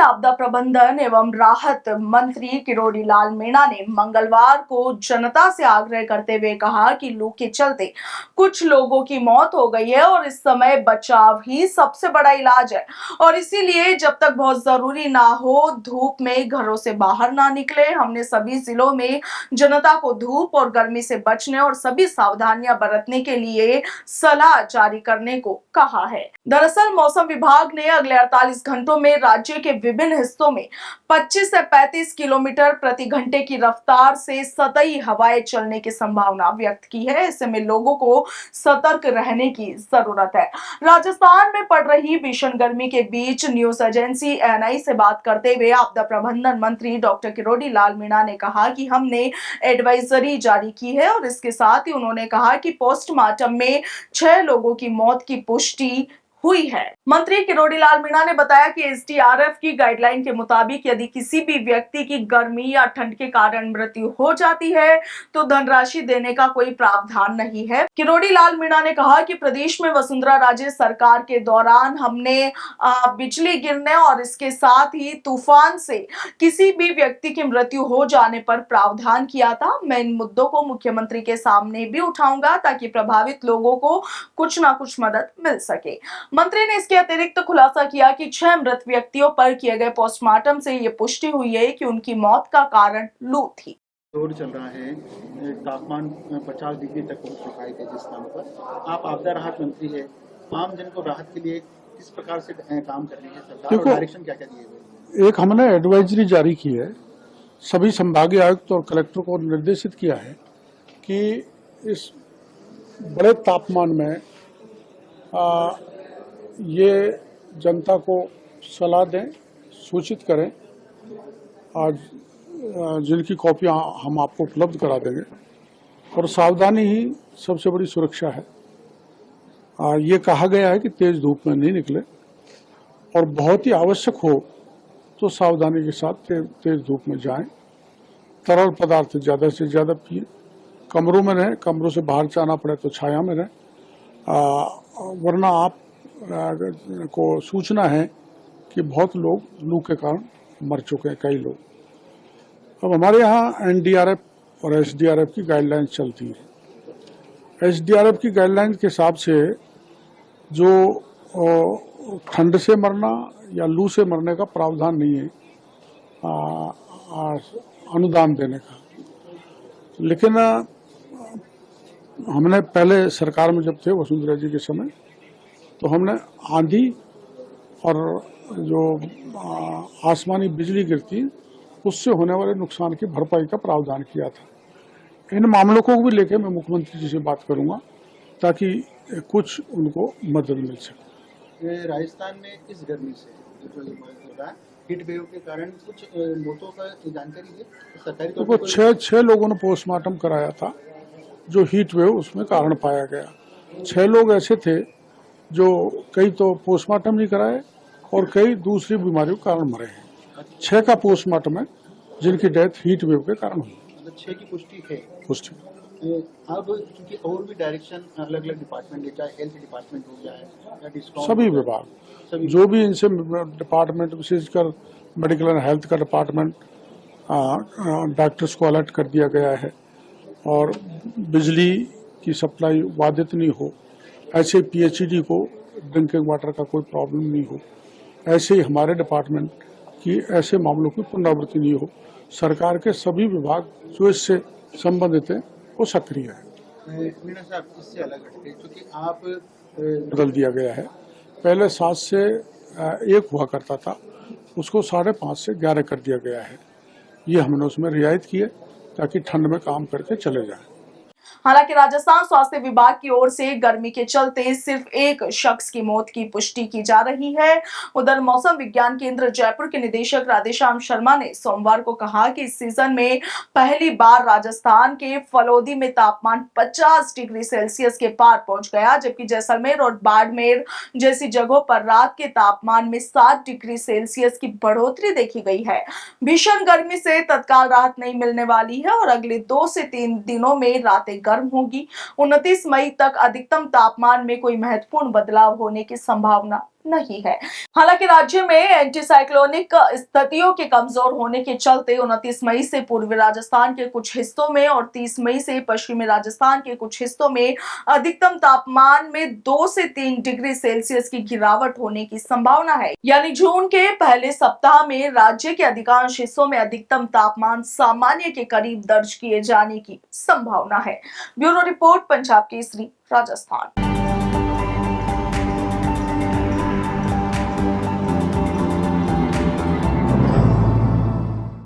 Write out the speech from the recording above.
आपदा प्रबंधन एवं राहत मंत्री किरोड़ी लाल मीणा ने मंगलवार को जनता से आग्रह करते हुए कहा कि लू के चलते कुछ लोगों की मौत हो गई है और इस समय बचाव ही सबसे बड़ा इलाज है और इसीलिए जब तक बहुत जरूरी ना हो धूप में घरों से बाहर ना निकले। हमने सभी जिलों में जनता को धूप और गर्मी से बचने और सभी सावधानियां बरतने के लिए सलाह जारी करने को कहा है। दरअसल मौसम विभाग ने अगले 48 घंटों में राज्य के विभिन्न हिस्सों में 25 से 35 किलोमीटर प्रति घंटे की रफ्तार से सतही हवाएं चलने की संभावना व्यक्त की है। ऐसे में लोगों को सतर्क रहने की जरूरत है। राजस्थान में पड़ रही भीषण गर्मी के बीच न्यूज एजेंसी एएनआई से बात करते हुए आपदा प्रबंधन मंत्री डॉक्टर किरोड़ी लाल मीणा ने कहा कि हमने एडवाइजरी जारी की है और इसके साथ ही उन्होंने कहा कि पोस्टमार्टम में 6 लोगों की मौत की पुष्टि हुई है। मंत्री किरोड़ी लाल मीणा ने बताया कि एसडीआरएफ की गाइडलाइन के मुताबिक यदि किसी भी व्यक्ति की गर्मी या ठंड के कारण मृत्यु हो जाती है तो धनराशि देने का कोई प्रावधान नहीं है। किरोड़ी लाल मीणा ने कहा कि प्रदेश में वसुंधरा राजे सरकार के दौरान हमने बिजली गिरने और इसके साथ ही तूफान से किसी भी व्यक्ति की मृत्यु हो जाने पर प्रावधान किया था। मैं इन मुद्दों को मुख्यमंत्री के सामने भी उठाऊंगा ताकि प्रभावित लोगों को कुछ ना कुछ मदद मिल सके। मंत्री ने इसके अतिरिक्त खुलासा किया कि 6 मृत व्यक्तियों पर किए गए पोस्टमार्टम से ये पुष्टि हुई है कि उनकी मौत का कारण लू थी। दौर चल रहा है, तापमान 50 डिग्री तक पहुंच चुका है कई स्थानों पर। आप आपदा राहत मंत्री है, आम जन को राहत के लिए किस प्रकार से काम कर रही है सरकार और डायरेक्शन क्या क्या दिए गए? एक हमने एडवाइजरी जारी की है, सभी संभागीय आयुक्त और कलेक्टर को निर्देशित किया है कि इस बड़े तापमान में ये जनता को सलाह दें, सूचित करें। आज जिनकी कॉपियां हम आपको उपलब्ध करा देंगे और सावधानी ही सबसे बड़ी सुरक्षा है। ये कहा गया है कि तेज धूप में नहीं निकले और बहुत ही आवश्यक हो तो सावधानी के साथ तेज धूप में जाएं। तरल पदार्थ ज़्यादा से ज़्यादा पिए, कमरों में रहें, कमरों से बाहर जाना पड़े तो छाया में रहें, वरना आप को सूचना है कि बहुत लोग लू के कारण मर चुके हैं, कई लोग। अब हमारे यहाँ एनडीआरएफ और एसडीआरएफ की गाइडलाइंस चलती है। एसडीआरएफ की गाइडलाइंस के हिसाब से जो ठंड से मरना या लू से मरने का प्रावधान नहीं है अनुदान देने का, लेकिन हमने पहले सरकार में जब थे वसुंधरा जी के समय तो हमने आंधी और जो आसमानी बिजली गिरती उससे होने वाले नुकसान की भरपाई का प्रावधान किया था। इन मामलों को भी लेकर मैं मुख्यमंत्री जी से बात करूंगा ताकि कुछ उनको मदद मिल सके। राजस्थान में इस गर्मी से जो ये हो रहा है हीट वेव के कारण कुछ मौतों का जानकारी है सरकारी तौर पर? छह लोगों ने पोस्टमार्टम कराया था जो हीट वेव उसमें कारण पाया गया। 6 लोग ऐसे थे जो कई तो पोस्टमार्टम नहीं कराए और कई दूसरी बीमारियों के कारण मरे हैं। 6 का पोस्टमार्टम है जिनकी डेथ हीट वेव के कारण हुई। 6 की पुष्टि है। पुष्टि अब क्योंकि और भी डायरेक्शन अलग अलग डिपार्टमेंट, चाहे हेल्थ डिपार्टमेंट हो जाए या डिस्काउंट, सभी विभाग जो भी इनसे डिपार्टमेंट, विशेषकर मेडिकल एंड हेल्थ का डिपार्टमेंट, डॉक्टर्स को अलर्ट कर दिया गया है और बिजली की सप्लाई बाधित नहीं हो, ऐसे पीएचईडी को ड्रिंकिंग वाटर का कोई प्रॉब्लम नहीं हो, ऐसे ही हमारे डिपार्टमेंट की ऐसे मामलों की पुनरावृत्ति नहीं हो। सरकार के सभी विभाग जो इससे संबंधित हैं वो सक्रिय है। मीणा साहब, इससे अलग हटके क्योंकि आप बदल दिया गया है, पहले 7 से 1 हुआ करता था, उसको 5.5 से 11 कर दिया गया है। ये हमने उसमें रियायत की है ताकि ठंड में काम करके चले जाएं। हालांकि राजस्थान स्वास्थ्य विभाग की ओर से गर्मी के चलते सिर्फ 1 शख्स की मौत की पुष्टि की जा रही है। उधर मौसम विज्ञान केंद्र जयपुर के निदेशक राधेश्याम शर्मा ने सोमवार को कहा कि इस सीजन में पहली बार राजस्थान के फलोदी में तापमान 50 डिग्री सेल्सियस के पार पहुंच गया, जबकि जैसलमेर और बाड़मेर जैसी जगहों पर रात के तापमान में 7 डिग्री सेल्सियस की बढ़ोतरी देखी गई है। भीषण गर्मी से तत्काल राहत नहीं मिलने वाली है और अगले 2 से 3 दिनों में रातें गर्म होगी। 29 मई तक अधिकतम तापमान में कोई महत्वपूर्ण बदलाव होने की संभावना नहीं है। हालांकि राज्य में एंटीसाइक्लोनिक स्थितियों के कमजोर होने के चलते 29 मई से पूर्वी राजस्थान के कुछ हिस्सों में और 30 मई से पश्चिमी राजस्थान के कुछ हिस्सों में अधिकतम तापमान में 2 से 3 डिग्री सेल्सियस की गिरावट होने की संभावना है। यानी जून के पहले सप्ताह में राज्य के अधिकांश हिस्सों में अधिकतम तापमान सामान्य के करीब दर्ज किए जाने की संभावना है। Bureau report, Punjab Kesari, Rajasthan.